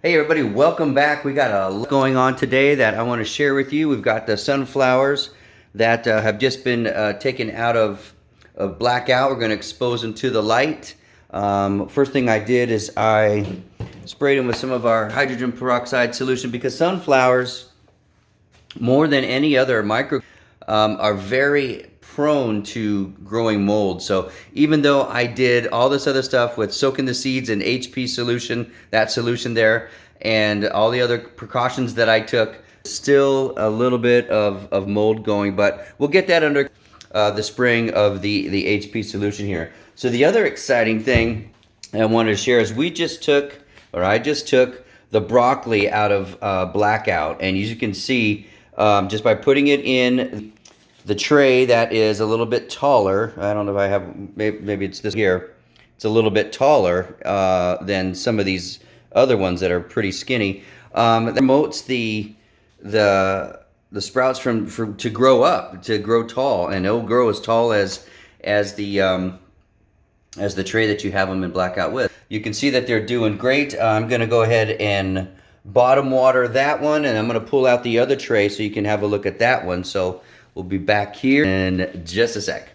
Hey everybody, welcome back. We got a lot going on today that I want to share with you. We've got the sunflowers that have just been taken out of blackout. We're going to expose them to the light. First thing I did is I sprayed them with some of our hydrogen peroxide solution because sunflowers, more than any other micro, are very prone to growing mold. So even though I did all this other stuff with soaking the seeds in HP solution, that solution there, and all the other precautions that I took, still a little bit of mold going, but we'll get that under the spraying of the HP solution here. So the other exciting thing I wanted to share is I just took the broccoli out of blackout, and as you can see, just by putting it in the tray that is a little bit taller. I don't know if I have, maybe it's this here. It's a little bit taller than some of these other ones that are pretty skinny. That promotes the sprouts to grow up, to grow tall, and it'll grow as tall as the tray that you have them in blackout with. You can see that they're doing great. I'm going to go ahead and bottom water that one, and I'm going to pull out the other tray so you can have a look at that one. So we'll be back here in just a sec.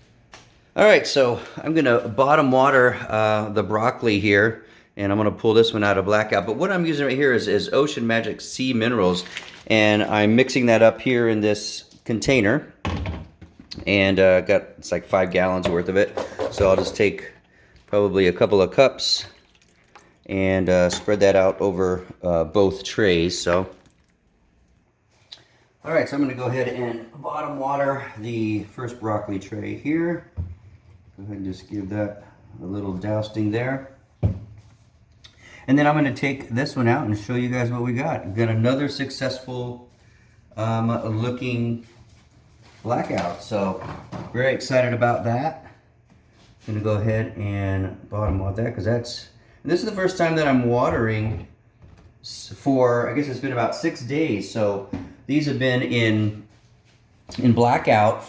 All right, so I'm going to bottom water the broccoli here, and I'm going to pull this one out of blackout. But what I'm using right here is Ocean Magic Sea Minerals, and I'm mixing that up here in this container, and it's like 5 gallons worth of it. So I'll just take probably a couple of cups and spread that out over both trays. So, all right, so I'm going to go ahead and bottom water the first broccoli tray here. Go ahead and just give that a little dousing there. And then I'm going to take this one out and show you guys what we got. We've got another successful looking blackout. So very excited about that. I'm going to go ahead and bottom water that because this is the first time that I'm watering for, I guess it's been about 6 days. So these have been in blackout,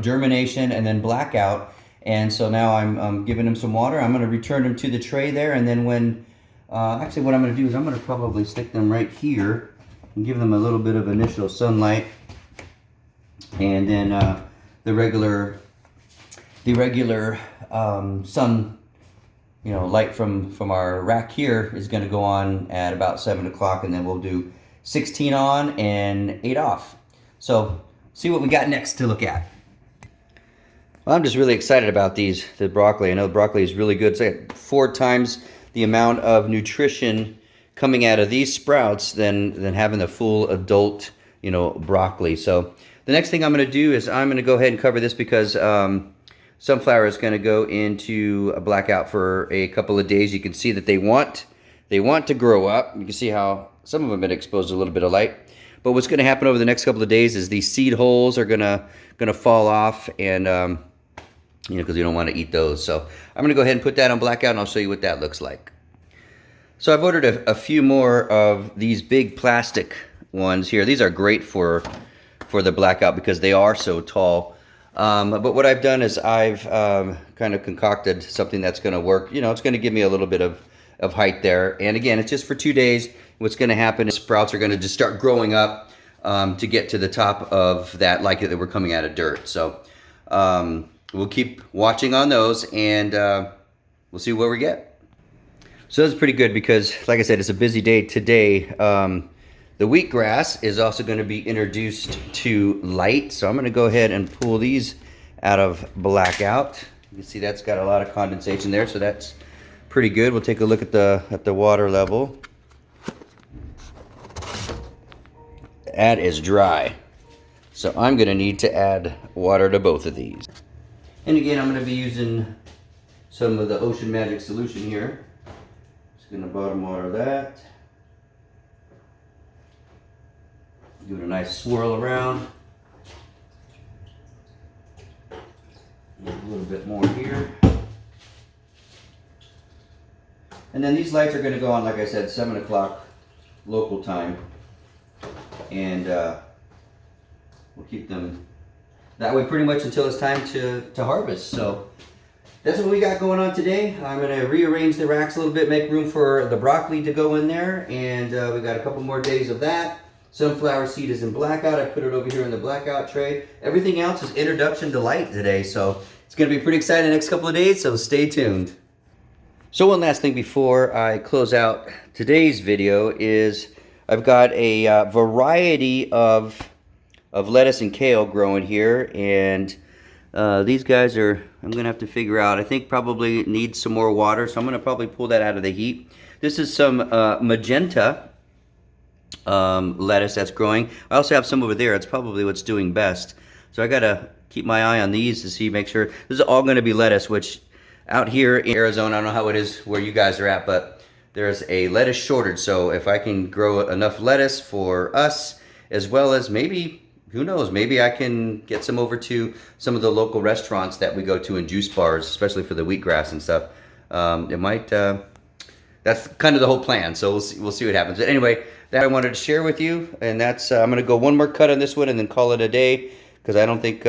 germination and then blackout. And so now I'm giving them some water. I'm going to return them to the tray there. And then when, actually what I'm going to do is I'm going to probably stick them right here and give them a little bit of initial sunlight. And then the regular sun, light from our rack here is going to go on at about 7 o'clock, and then we'll do 16 on and 8 off. So see what we got next to look at. Well, I'm just really excited about the broccoli. I know the broccoli is really good. It's like 4 times the amount of nutrition coming out of these sprouts than having the full adult, broccoli. So the next thing I'm going to do is I'm going to go ahead and cover this because sunflower is going to go into a blackout for a couple of days. You can see that they want to grow up. You can see how some of them have been exposed to a little bit of light. But what's going to happen over the next couple of days is these seed holes are going to fall off, and because you don't want to eat those. So I'm going to go ahead and put that on blackout, and I'll show you what that looks like. So I've ordered a few more of these big plastic ones here. These are great for the blackout because they are so tall. But what I've done is I've kind of concocted something that's going to work. It's going to give me a little bit of height there. And again, it's just for 2 days. What's going to happen is sprouts are going to just start growing up to get to the top of that, like that we're coming out of dirt. So we'll keep watching on those, and we'll see what we get. So that's pretty good because, like I said, it's a busy day today. The wheatgrass is also going to be introduced to light. So I'm going to go ahead and pull these out of blackout. You can see that's got a lot of condensation there, so that's pretty good. We'll take a look at the water level. That is dry. So I'm going to need to add water to both of these. And again, I'm going to be using some of the Ocean Magic solution here. Just going to bottom water that. Give it a nice swirl around. A little bit more here. And then these lights are going to go on, like I said, 7 o'clock local time. And we'll keep them that way pretty much until it's time to harvest. So that's what we got going on today. I'm going to rearrange the racks a little bit, make room for the broccoli to go in there, and we got a couple more days of that. Sunflower seed is in blackout. I put it over here in the blackout tray. Everything else is introduction to light today, so it's going to be pretty exciting the next couple of days, so stay tuned. So one last thing before I close out today's video is I've got a variety of lettuce and kale growing here, and these guys are, I'm going to have to figure out, I think probably need some more water, so I'm going to probably pull that out of the heat. This is some magenta lettuce that's growing. I also have some over there. It's probably what's doing best. So I got to keep my eye on these to see, make sure. This is all going to be lettuce, which out here in Arizona, I don't know how it is where you guys are at, but there's a lettuce shortage. So if I can grow enough lettuce for us, as well as maybe, who knows, maybe I can get some over to some of the local restaurants that we go to in juice bars, especially for the wheatgrass and stuff. It might, that's kind of the whole plan. So we'll see what happens. But anyway, that I wanted to share with you, and that's, I'm going to go one more cut on this one and then call it a day, because I don't think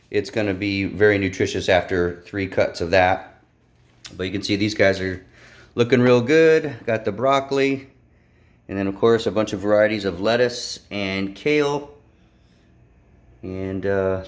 it's going to be very nutritious after 3 cuts of that. But you can see these guys are looking real good. Got the broccoli, and then of course a bunch of varieties of lettuce and kale. And